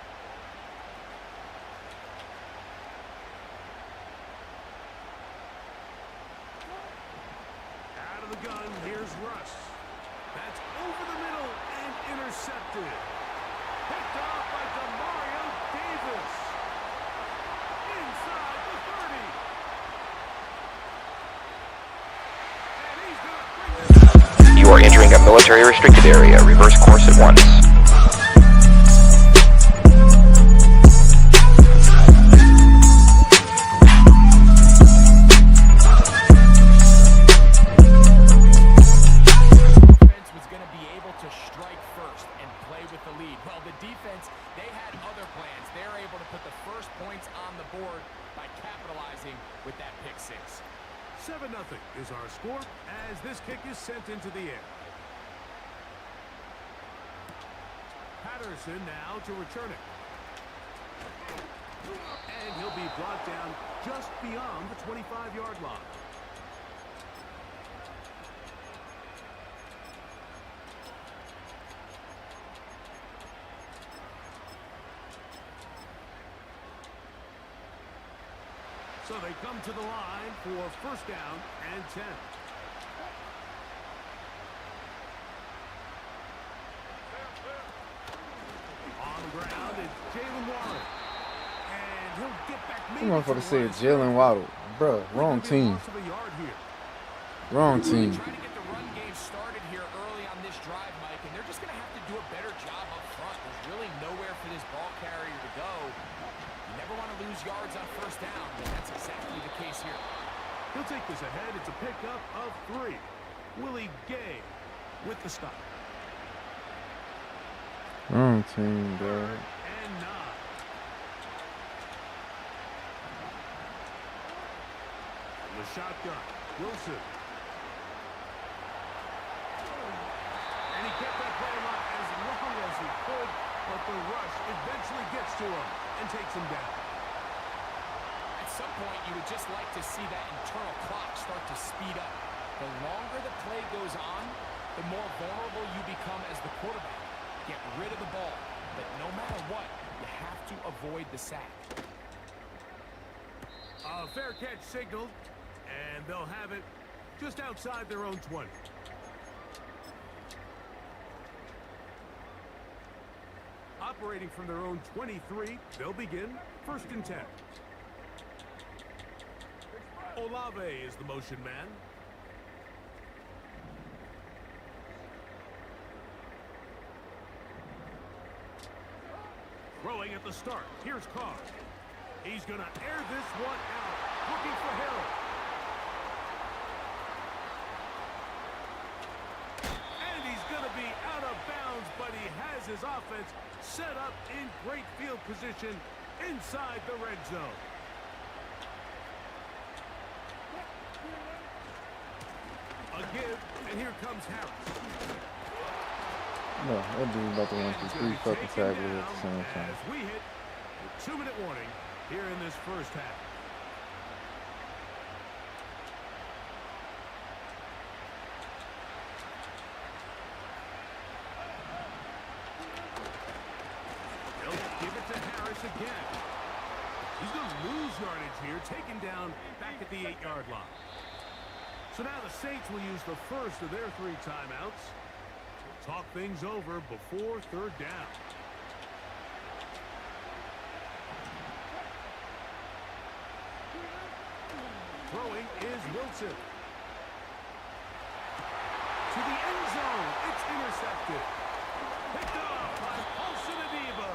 Out of the gun, here's Russ. That's over the middle and intercepted. Picked off by Demario Davis. Inside the 30. And he's going to bring this. You are entering a military restricted area. Reverse course at once. With that pick six. 7-0 is our score as this kick is sent into the air. Patterson now to return it. And he'll be brought down just beyond the 25-yard line. So they come to the line for first down and 10. On the ground, it's Jalen Waddle. And he'll get back maybe I'm to motherfucker the said right. Jalen Waddle. Bruh, wrong Could be a team. loss of a yard here. Wrong Really team. trying to get the run game started here early on this drive, Mike, and they're just going to have to do a better job up front. There's really nowhere for this ball carrier to go. You never want to lose yards on first down, but that's exactly the case here. He'll take this ahead. It's a pickup of 3. Willie Gay with the stop. Wrong team, dog. And 9. The shotgun. Wilson. And he kept that play alive as long as he could, but the rush eventually gets to him and takes him down. At some point, you would just like to see that internal clock start to speed up. The longer the play goes on, the more vulnerable you become as the quarterback. Get rid of the ball, but no matter what, you have to avoid the sack. A fair catch signaled, and they'll have it just outside their own 20. Operating from their own 23, they'll begin first and 10. Olave is the motion man. Throwing at the start. Here's Carr. He's going to air this one out. Looking for Hill. And he's going to be out of bounds, but he has his offense set up in great field position inside the red zone. A give, and here comes Harris. No, that dude's about to run through 3 fucking tackles at the same time. As we hit the 2-minute warning here in this first half. They'll give it to Harris again. He's going to lose yardage here, taken down back at the 8-yard line. So now the Saints will use the first of their 3 timeouts. Talk things over before third down. Throwing is Wilson. To the end zone. It's intercepted. Picked off by Paulson Adebo.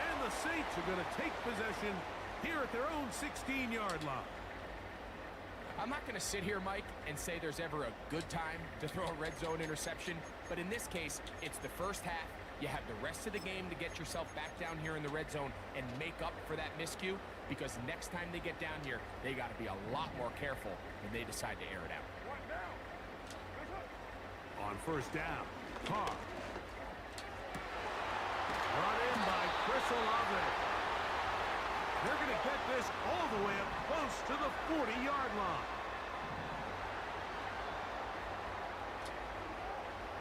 And the Saints are going to take possession here at their own 16-yard line. I'm not going to sit here, Mike, and say there's ever a good time to throw a red zone interception, but in this case, it's the first half. You have the rest of the game to get yourself back down here in the red zone and make up for that miscue, because next time they get down here, they got to be a lot more careful when they decide to air it out. On first down, Carr. Brought in by Chris Olave. They're going to get this all the way up close to the 40-yard line.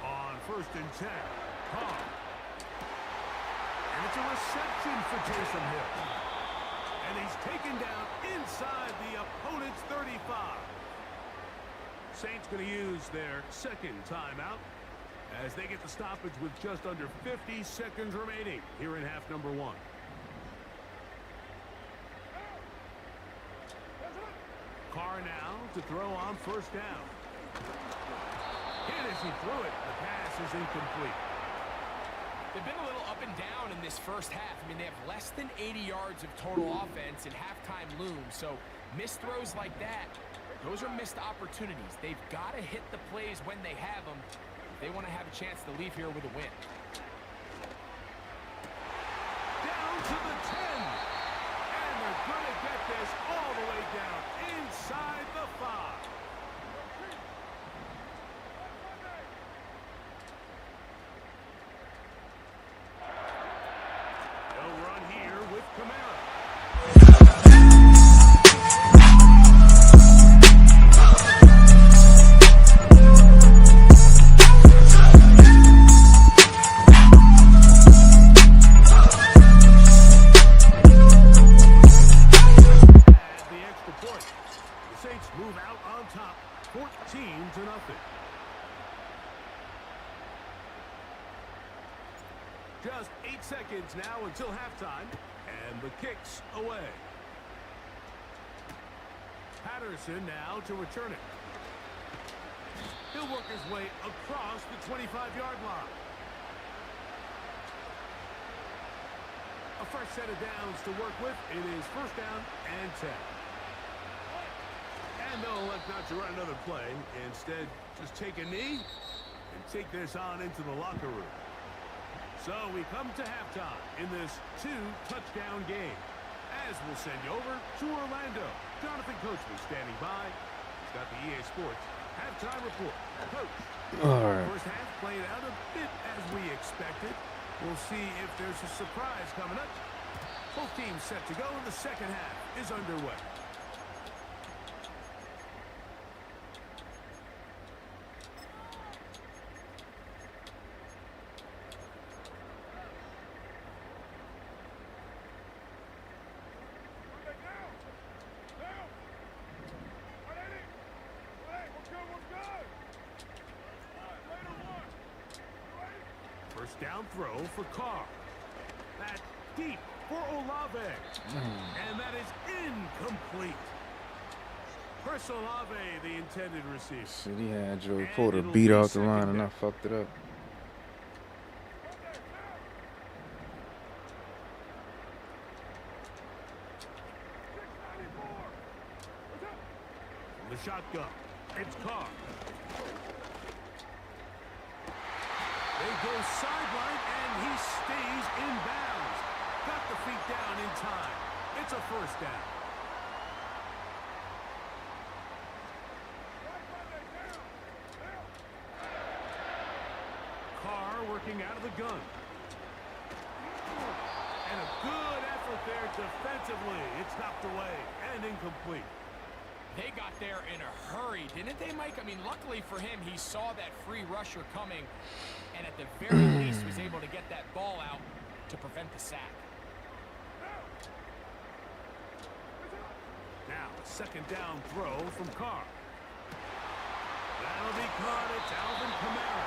On first and 10, Carr. And it's a reception for Taysom Hill. And he's taken down inside the opponent's 35. Saints going to use their second timeout as they get the stoppage with just under 50 seconds remaining here in half number 1. Carr now to throw on first down. Hit as he threw it. The pass is incomplete. They've been a little up and down in this first half. I mean, they have less than 80 yards of total offense and halftime looms. So missed throws like that, those are missed opportunities. They've got to hit the plays when they have them if they want to have a chance to leave here with a win. Down to the 10. And they're going to get this all the way down inside the 5. Just 8 seconds now until halftime, and the kick's away. Patterson now to return it. He'll work his way across the 25-yard line. A fresh set of downs to work with. It is first down and 10. And they'll elect not to run another play. Instead, just take a knee and take this on into the locker room. So we come to halftime in this 2-touchdown game. As we'll send you over to Orlando. Jonathan Coachman standing by. He's got the EA Sports halftime report. Coach, All right. first half played out a bit as we expected. We'll see if there's a surprise coming up. Both teams set to go, and the second half is underway. First down throw for Carr. That's deep for Olave. And that is incomplete. Chris Olave, the intended receiver. City had Joe Porter beat off the line, and I fucked it up. The shotgun. It's Carr. They go sideline, and he stays in bounds. Got the feet down in time. It's a first down. Carr working out of the gun. And a good effort there defensively. It's knocked away and incomplete. They got there in a hurry, didn't they, Mike? I mean, luckily for him, he saw that free rusher coming, and at the very least was able to get that ball out to prevent the sack. Now, a second down throw from Carr. That'll be caught. It's Alvin Kamara.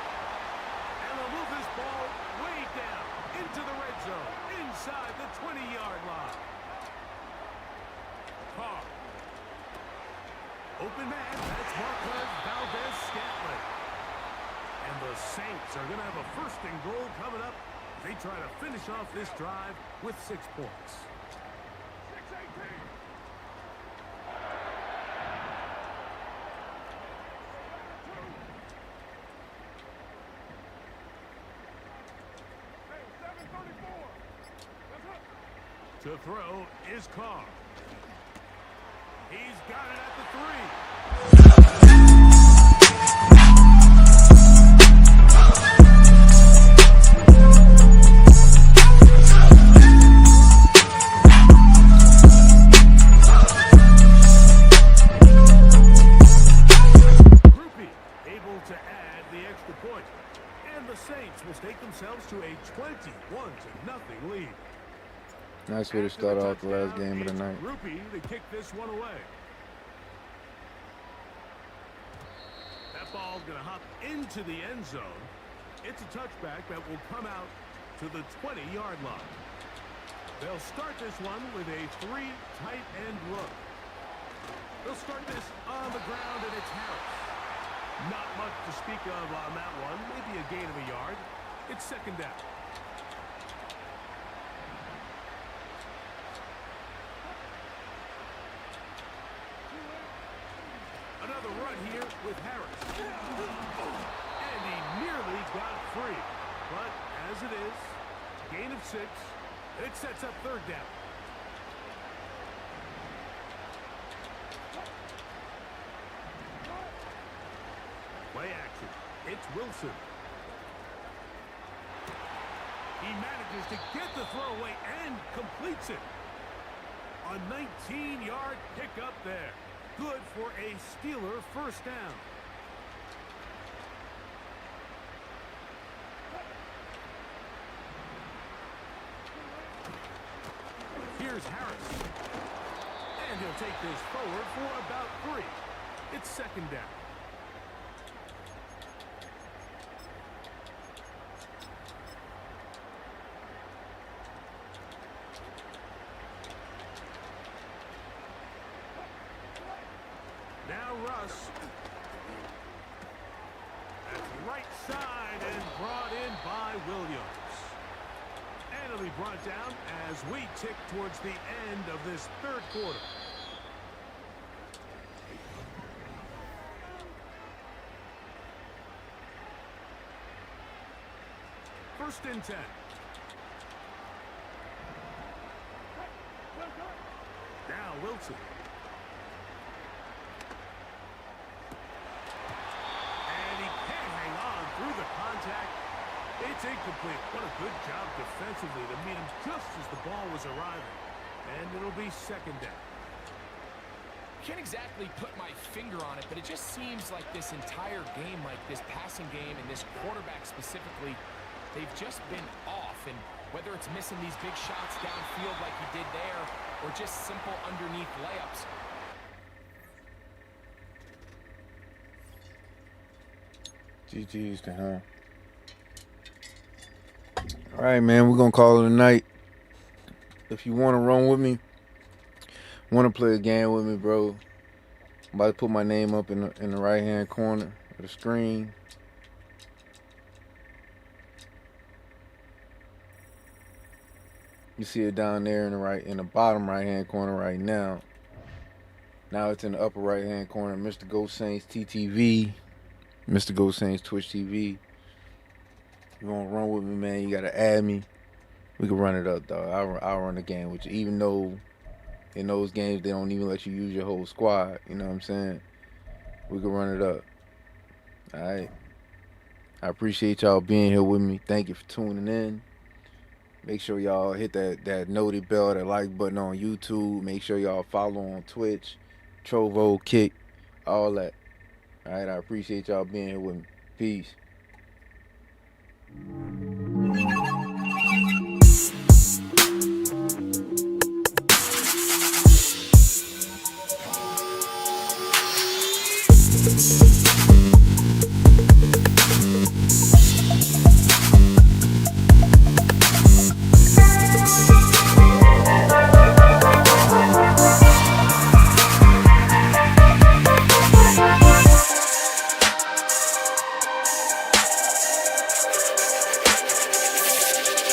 And they'll move this ball way down into the red zone, inside the 20-yard line. Carr. Open man, that's Marquez Valdez-Scantling. And the Saints are going to have a first and goal coming up. They try to finish off this drive with 6 points. 6-18. To throw is Carr. He's got it at the 3. Groupie able to add the extra point. And the Saints will stake themselves to a 21-0 lead. Nice way to start off the last game of the night. Groupie to kick this one away. That ball's going to hop into the end zone. It's a touchback that will come out to the 20-yard line. They'll start this one with a 3 tight end look. They'll start this on the ground, and it's Harris. Not much to speak of on that one. Maybe a gain of a yard. It's second down. Another run here with Harris. And he nearly got free. But as it is, gain of 6. It sets up third down. Play action. It's Wilson. He manages to get the throw away and completes it. A 19-yard pickup there. Good for a Steeler first down. Here's Harris. And he'll take this forward for about 3. It's second down. Russ. At the right side and brought in by Williams. And it'll be brought down as we tick towards the end of this third quarter. First and 10. Now Wilson. And he can't hang on through the contact. It's incomplete. What a good job defensively to meet him just as the ball was arriving. And it'll be second down. Can't exactly put my finger on it, but it just seems like this entire game, like this passing game and this quarterback specifically, they've just been off. And whether it's missing these big shots downfield like he did there, or just simple underneath layups. GG's to him. All right, man, we're going to call it a night. If you want to run with me, want to play a game with me, bro, I'm about to put my name up in the right-hand corner of the screen. You see it down there in the bottom right-hand corner right now. Now it's in the upper right-hand corner. Mr. Ghost Saints TTV, Mr. Ghost Saints Twitch TV. You want to run with me, man? You gotta add me. We can run it up, dog. I'll run the game with you, even though in those games they don't even let you use your whole squad. You know what I'm saying? We can run it up. All right. I appreciate y'all being here with me. Thank you for tuning in. Make sure y'all hit that noti bell, that like button on YouTube. Make sure y'all follow on Twitch, Trovo, Kick, all that. All right, I appreciate y'all being here with me. Peace.